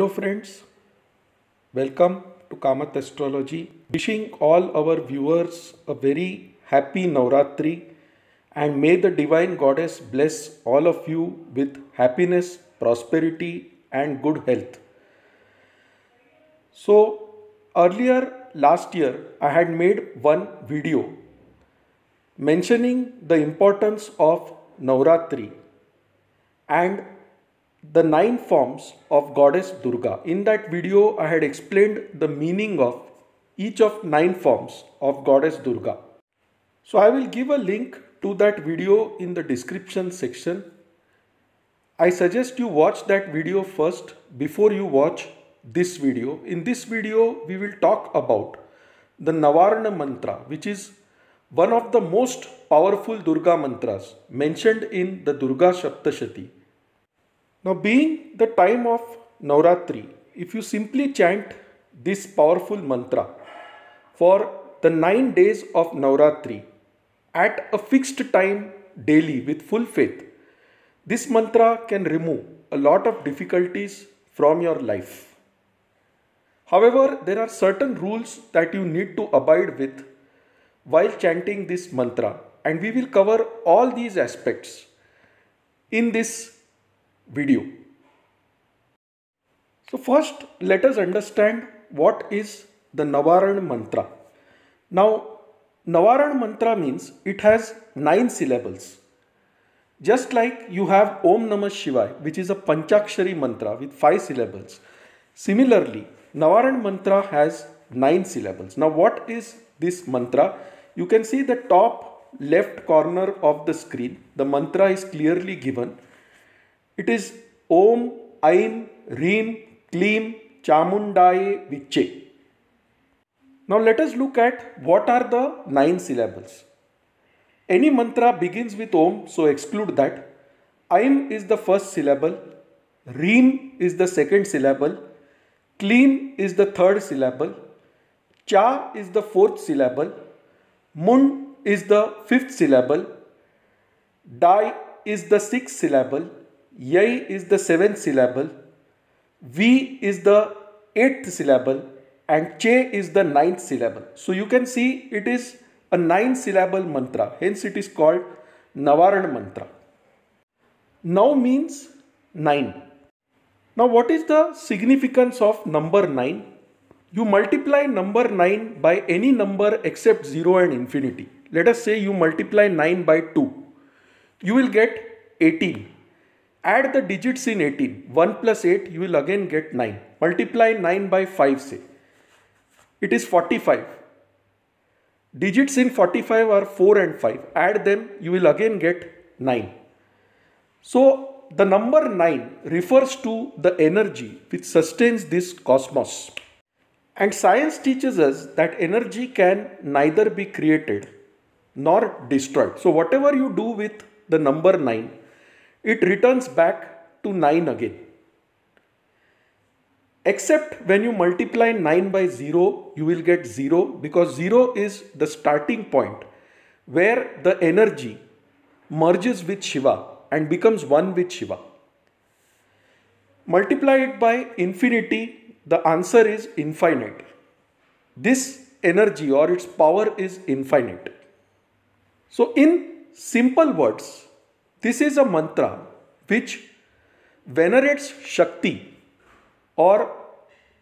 Hello friends, welcome to Kamath Astrology. Wishing all our viewers a very happy Navratri and may the Divine Goddess bless all of you with happiness, prosperity and good health. So earlier last year I had made one video mentioning the importance of Navratri and the 9 forms of goddess Durga. In that video, I had explained the meaning of each of 9 forms of goddess Durga. So I will give a link to that video in the description section. I suggest you watch that video first before you watch this video. In this video, we will talk about the Navarana mantra, which is one of the most powerful Durga mantras mentioned in the Durga Saptashati. Now, being the time of Navratri, if you simply chant this powerful mantra for the 9 days of Navratri at a fixed time daily with full faith, this mantra can remove a lot of difficulties from your life. However, there are certain rules that you need to abide with while chanting this mantra, and we will cover all these aspects in this video. So first, let us understand what is the Navarana mantra. Now, Navarana mantra means it has 9 syllables. Just like you have Om Namah Shivaya, which is a Panchakshari mantra with 5 syllables. Similarly, Navarana mantra has 9 syllables. Now, what is this mantra? You can see the top left corner of the screen. The mantra is clearly given. It is Om, Aim, Reem, Kleem, Chamundaye, Viche. Now let us look at what are the 9 syllables. Any mantra begins with Om, so exclude that. Aim is the first syllable. Reem is the second syllable. Kleem is the third syllable. Cha is the fourth syllable. Mund is the fifth syllable. Dai is the sixth syllable. Yai is the 7th syllable, V is the 8th syllable and Che is the 9th syllable. So you can see it is a 9-syllable mantra, hence it is called Navarana mantra. Now means 9. Now what is the significance of number 9? You multiply number 9 by any number except 0 and infinity. Let us say you multiply 9 by 2. You will get 18. Add the digits in 18. 1 plus 8, you will again get 9. Multiply 9 by 5, say. It is 45. Digits in 45 are 4 and 5. Add them, you will again get 9. So, the number 9 refers to the energy which sustains this cosmos. And science teaches us that energy can neither be created nor destroyed. So, whatever you do with the number 9, it returns back to 9 again. Except when you multiply 9 by 0, you will get 0 because 0 is the starting point where the energy merges with Shiva and becomes one with Shiva. Multiply it by infinity, the answer is infinite. This energy or its power is infinite. So in simple words, this is a mantra which venerates Shakti or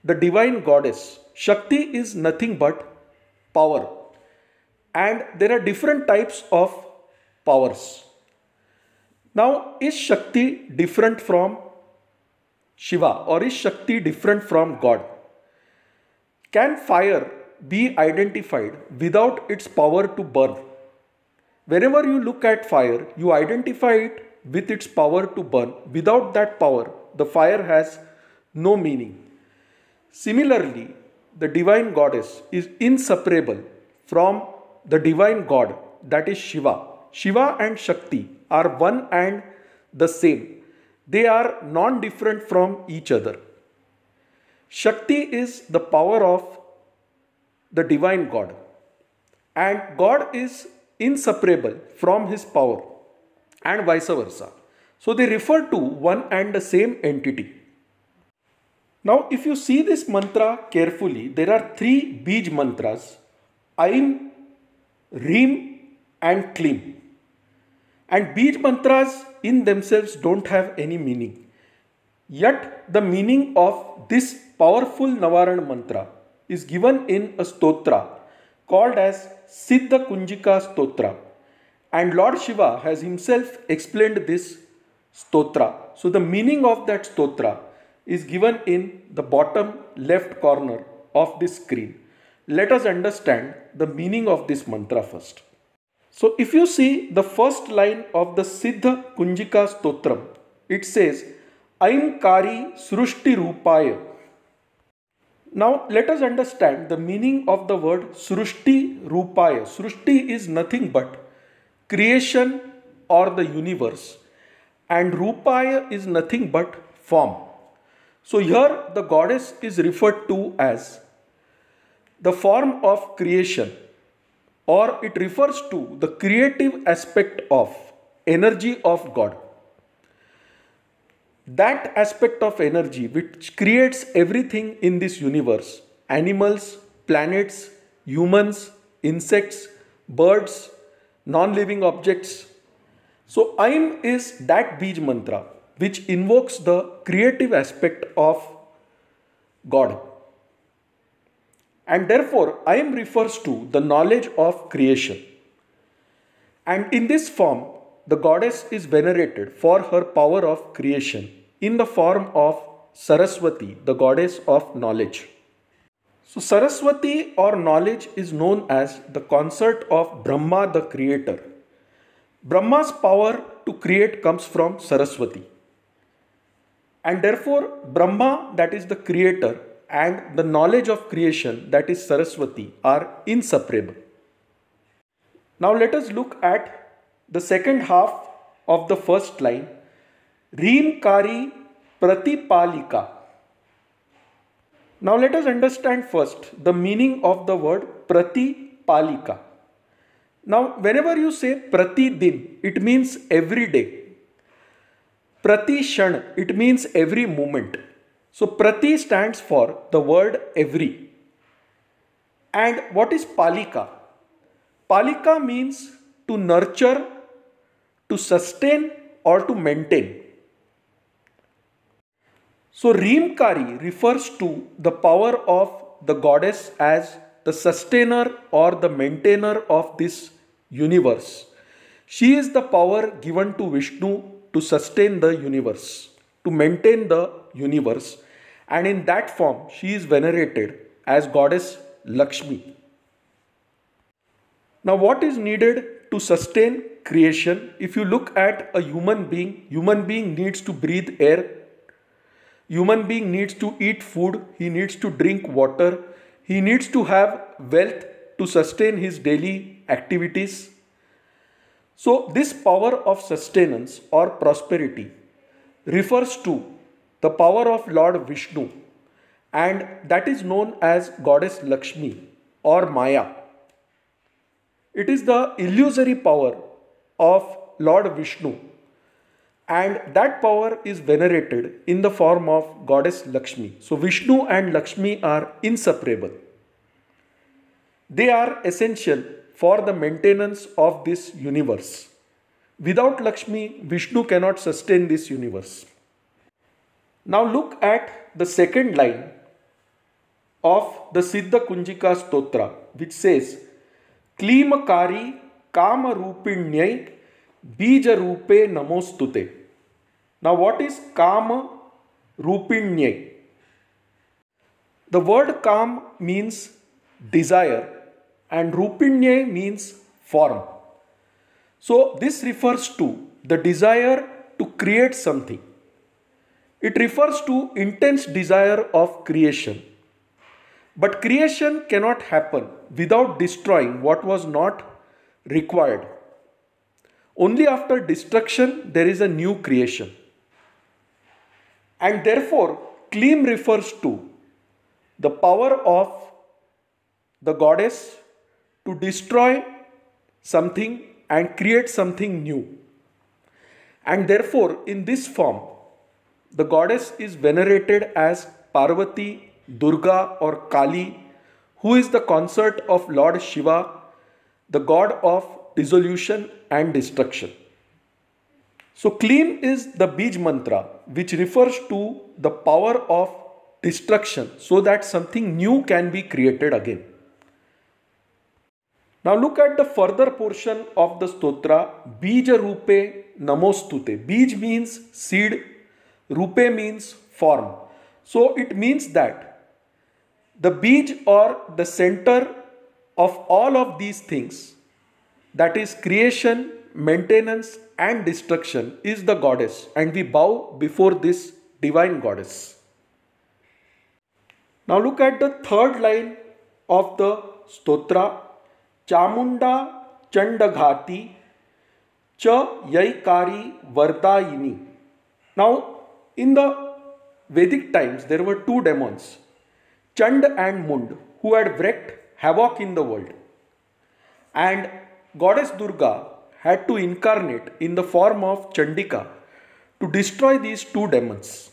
the divine goddess. Shakti is nothing but power. And there are different types of powers. Now, is Shakti different from Shiva or is Shakti different from God? Can fire be identified without its power to burn? Whenever you look at fire, you identify it with its power to burn. Without that power, the fire has no meaning. Similarly, the divine goddess is inseparable from the divine god, that is Shiva. Shiva and Shakti are one and the same. They are non-different from each other. Shakti is the power of the divine god, and God is inseparable from his power and vice versa. So they refer to one and the same entity. Now, if you see this mantra carefully, there are three Bij mantras: Aim, Reem, and Klim. And Bij mantras in themselves don't have any meaning. Yet, the meaning of this powerful Navaran mantra is given in a stotra called as Siddha Kunjika Stotra. And Lord Shiva has himself explained this stotra. So, the meaning of that stotra is given in the bottom left corner of this screen. Let us understand the meaning of this mantra first. So, if you see the first line of the Siddha Kunjika Stotram, it says, Aim Kari Srushti Rupaya. Now, let us understand the meaning of the word Srushti Rupaya. Srushti is nothing but creation or the universe, and Rupaya is nothing but form. So, here the goddess is referred to as the form of creation, or it refers to the creative aspect of energy of God. That aspect of energy which creates everything in this universe: animals, planets, humans, insects, birds, non living objects. So, Aim is that Bij mantra which invokes the creative aspect of God. And therefore, Aim refers to the knowledge of creation. And in this form, the goddess is venerated for her power of creation in the form of Saraswati, the goddess of knowledge. So, Saraswati or knowledge is known as the consort of Brahma, the creator. Brahma's power to create comes from Saraswati. And therefore, Brahma, that is the creator, and the knowledge of creation, that is Saraswati, are inseparable. Now, let us look at the second half of the first line, Reem Kari Pratipalika. Now, let us understand first the meaning of the word Pratipalika. Now, whenever you say Prati Din, it means every day. Prati Shan, it means every moment. So, Prati stands for the word every. And what is Palika? Palika means to nurture, to sustain, or to maintain. So, Reemkari refers to the power of the goddess as the sustainer or the maintainer of this universe. She is the power given to Vishnu to sustain the universe, to maintain the universe, and in that form she is venerated as goddess Lakshmi. Now, what is needed to sustain creation? If you look at a human being needs to breathe air, human being needs to eat food, he needs to drink water, he needs to have wealth to sustain his daily activities. So, this power of sustenance or prosperity refers to the power of Lord Vishnu, and that is known as Goddess Lakshmi or Maya. It is the illusory power of Lord Vishnu, and that power is venerated in the form of Goddess Lakshmi. So, Vishnu and Lakshmi are inseparable. They are essential for the maintenance of this universe. Without Lakshmi, Vishnu cannot sustain this universe. Now look at the second line of the Siddha Kunjika Stotra, which says, Klimakari Kama Rupinyai Bija Rupe Namostute. Now what is Kama Rupinyai? The word Kam means desire and Rupinyai means form. So this refers to the desire to create something. It refers to intense desire of creation. But creation cannot happen without destroying what was not required. Only after destruction there is a new creation. And therefore, Klim refers to the power of the goddess to destroy something and create something new. And therefore, in this form, the goddess is venerated as Parvati, Durga or Kali, who is the consort of Lord Shiva, the god of dissolution and destruction. So Kleem is the Bij mantra which refers to the power of destruction so that something new can be created again. Now look at the further portion of the stotra, Bija Rupe Namostute. Bij means seed, Rupe means form. So it means that the Bij or the center of all of these things, that is creation, maintenance and destruction, is the goddess, and we bow before this divine goddess. Now look at the third line of the stotra, Chamunda Chandaghati Cha Yaikari Vardayini. Now in the Vedic times there were two demons, Chand and Mund, who had wreaked havoc in the world, and goddess Durga had to incarnate in the form of Chandika to destroy these two demons.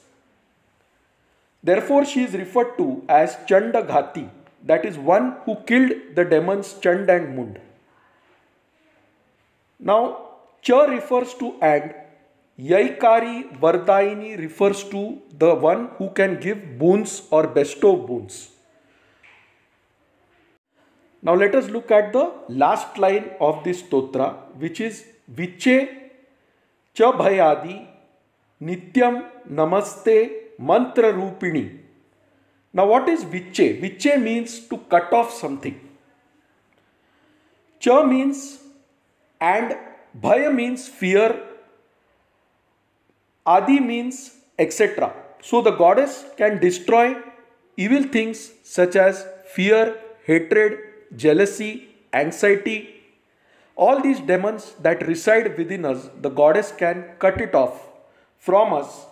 Therefore she is referred to as Chandaghati, that is one who killed the demons Chand and Mund. Now Cha refers to and, Yaikari Vardayini refers to the one who can give boons or bestow boons. Now let us look at the last line of this stotra, which is Viche Cha Bhayadi Nityam Namaste Mantra Rupini. Now what is Viche? Viche means to cut off something. Cha means and, Bhaya means fear, Adi means etc. So the goddess can destroy evil things such as fear, hatred, jealousy, anxiety. All these demons that reside within us, the goddess can cut it off from us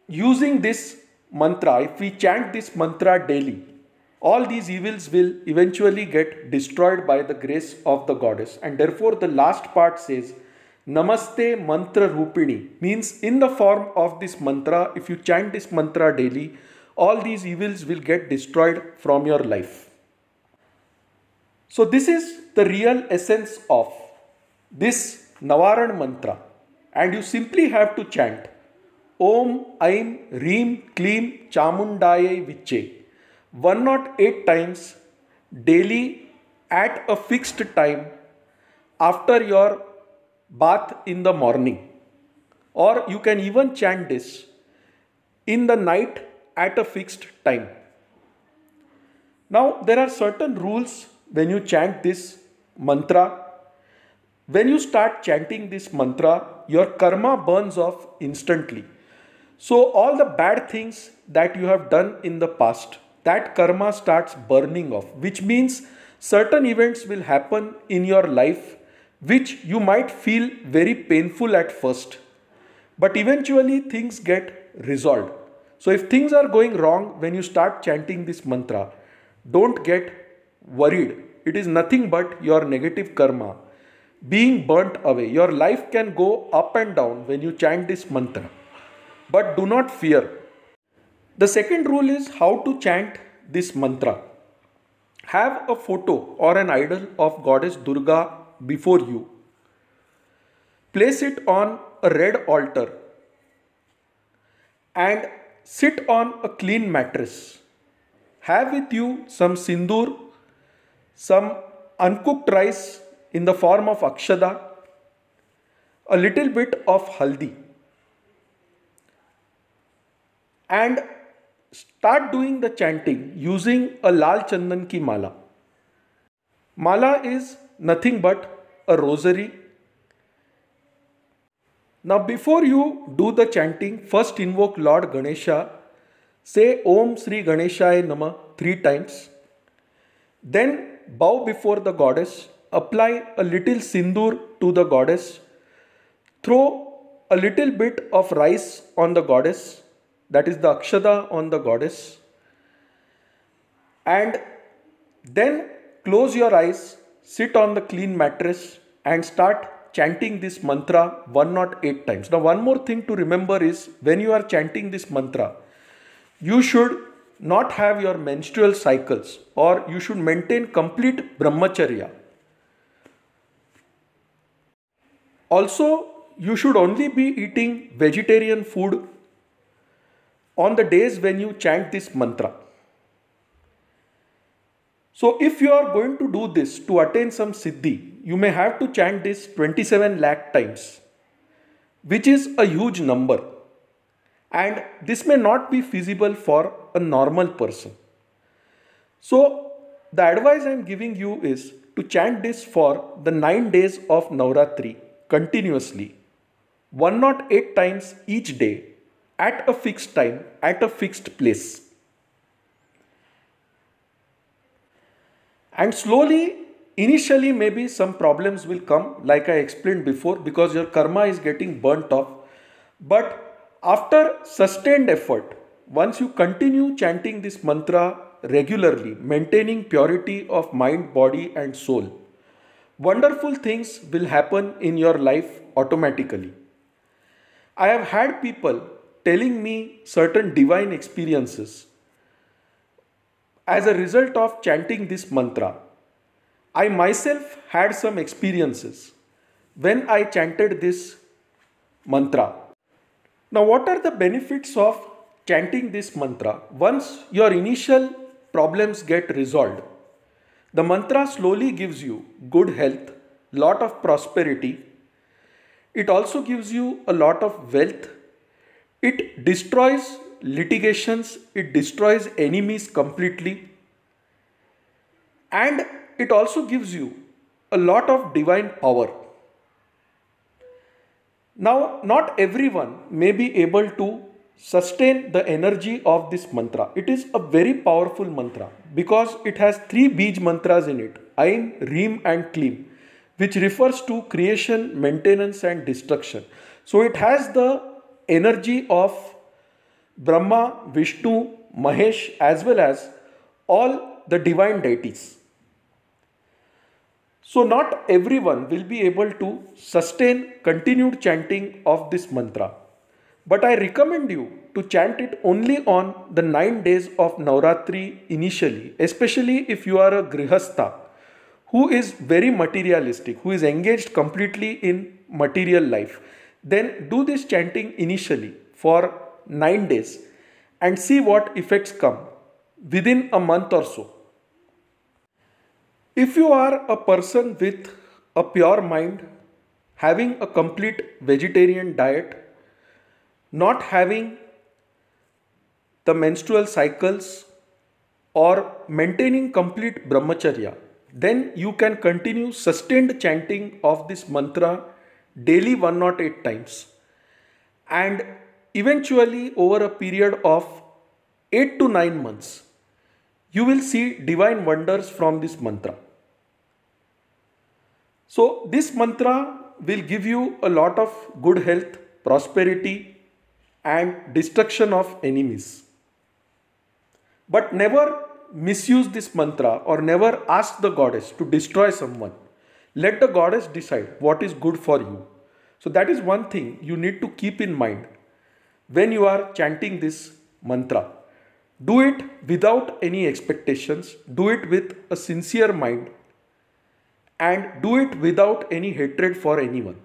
using this mantra. If we chant this mantra daily, all these evils will eventually get destroyed by the grace of the goddess. And therefore the last part says Namaste Mantra Rupini, means in the form of this mantra, if you chant this mantra daily, all these evils will get destroyed from your life. So this is the real essence of this Navaran mantra, and you simply have to chant Om Aim Reem Kleem Chamundaye Viche 108 times daily at a fixed time after your bath in the morning, or you can even chant this in the night at a fixed time. Now there are certain rules when you chant this mantra. When you start chanting this mantra, your karma burns off instantly. So all the bad things that you have done in the past, that karma starts burning off, which means certain events will happen in your life which you might feel very painful at first, but eventually things get resolved. So if things are going wrong when you start chanting this mantra, don't get worried. It is nothing but your negative karma being burnt away. Your life can go up and down when you chant this mantra, but do not fear. The second rule is how to chant this mantra. Have a photo or an idol of goddess Durga before you. Place it on a red altar and sit on a clean mattress. Have with you some sindoor, some uncooked rice in the form of akshada, a little bit of haldi, and start doing the chanting using a lal chandan ki mala. Mala is nothing but a rosary. Now before you do the chanting, first invoke Lord Ganesha. Say Om Sri Ganeshaya Namah 3 times. Then bow before the goddess. Apply a little sindoor to the goddess. Throw a little bit of rice on the goddess, that is the akshada on the goddess. And then close your eyes, sit on the clean mattress and start chanting this mantra 108 times. Now one more thing to remember is when you are chanting this mantra, You should not have your menstrual cycles, or you should maintain complete brahmacharya. Also, you should only be eating vegetarian food on the days when you chant this mantra. So, if you are going to do this to attain some siddhi, you may have to chant this 27 lakh times, which is a huge number. And this may not be feasible for a normal person. So, the advice I am giving you is to chant this for the 9 days of Navratri continuously, 108 times each day, at a fixed time, at a fixed place. And slowly, initially, maybe some problems will come, like I explained before, because your karma is getting burnt off. But after sustained effort, once you continue chanting this mantra regularly, maintaining purity of mind, body, and soul, wonderful things will happen in your life automatically. I have had people telling me certain divine experiences as a result of chanting this mantra. I myself had some experiences when I chanted this mantra. Now, what are the benefits of chanting this mantra? Once your initial problems get resolved, the mantra slowly gives you good health, lot of prosperity. It also gives you a lot of wealth. It destroys litigations, it destroys enemies completely, and it also gives you a lot of divine power. Now, not everyone may be able to sustain the energy of this mantra. It is a very powerful mantra because it has three bij mantras in it: Aim, Reem, and Kleem, which refers to creation, maintenance, and destruction. So, it has the energy of Brahma, Vishnu, Mahesh, as well as all the divine deities. So, not everyone will be able to sustain continued chanting of this mantra. But I recommend you to chant it only on the 9 days of Navratri initially, especially if you are a Grihastha who is very materialistic, who is engaged completely in material life. Then do this chanting initially for 9 days and see what effects come within a month or so. If you are a person with a pure mind, having a complete vegetarian diet, not having the menstrual cycles, or maintaining complete brahmacharya, then you can continue sustained chanting of this mantra daily 108 times. And eventually, over a period of 8 to 9 months, you will see divine wonders from this mantra. So, this mantra will give you a lot of good health, prosperity, and destruction of enemies. But never misuse this mantra or never ask the goddess to destroy someone. Let the goddess decide what is good for you. So, that is one thing you need to keep in mind when you are chanting this mantra. Do it without any expectations, do it with a sincere mind, and do it without any hatred for anyone.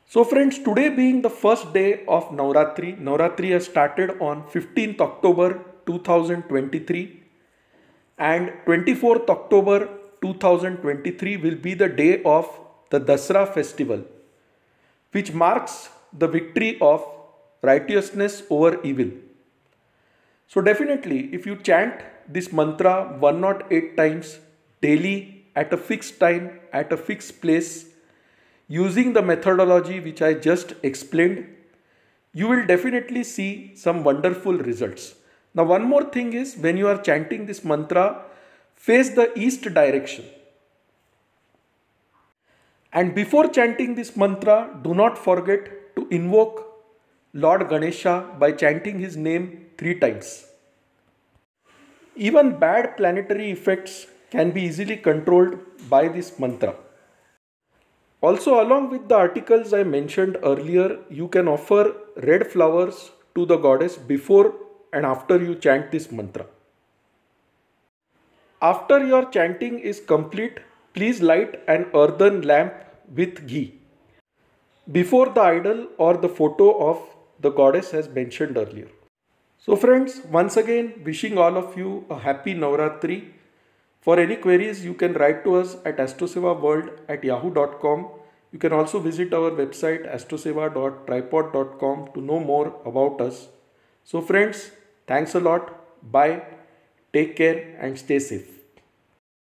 So friends, today being the first day of Navratri, Navratri has started on 15th October 2023 and 24th October 2023 will be the day of the Dasra festival, which marks the victory of righteousness over evil. So definitely, if you chant this mantra 108 times daily at a fixed time, at a fixed place, using the methodology which I just explained, you will definitely see some wonderful results. Now, one more thing is, when you are chanting this mantra, face the east direction. And before chanting this mantra, do not forget to invoke Lord Ganesha by chanting his name 3 times. Even bad planetary effects can be easily controlled by this mantra. Also, along with the articles I mentioned earlier, you can offer red flowers to the goddess before and after you chant this mantra. After your chanting is complete, please light an earthen lamp with ghee before the idol or the photo of the goddess as mentioned earlier. So friends, once again wishing all of you a happy Navratri. For any queries, you can write to us at astrosevaworld@yahoo.com. You can also visit our website astroseva.tripod.com to know more about us. So friends, thanks a lot. Bye. Take care and stay safe.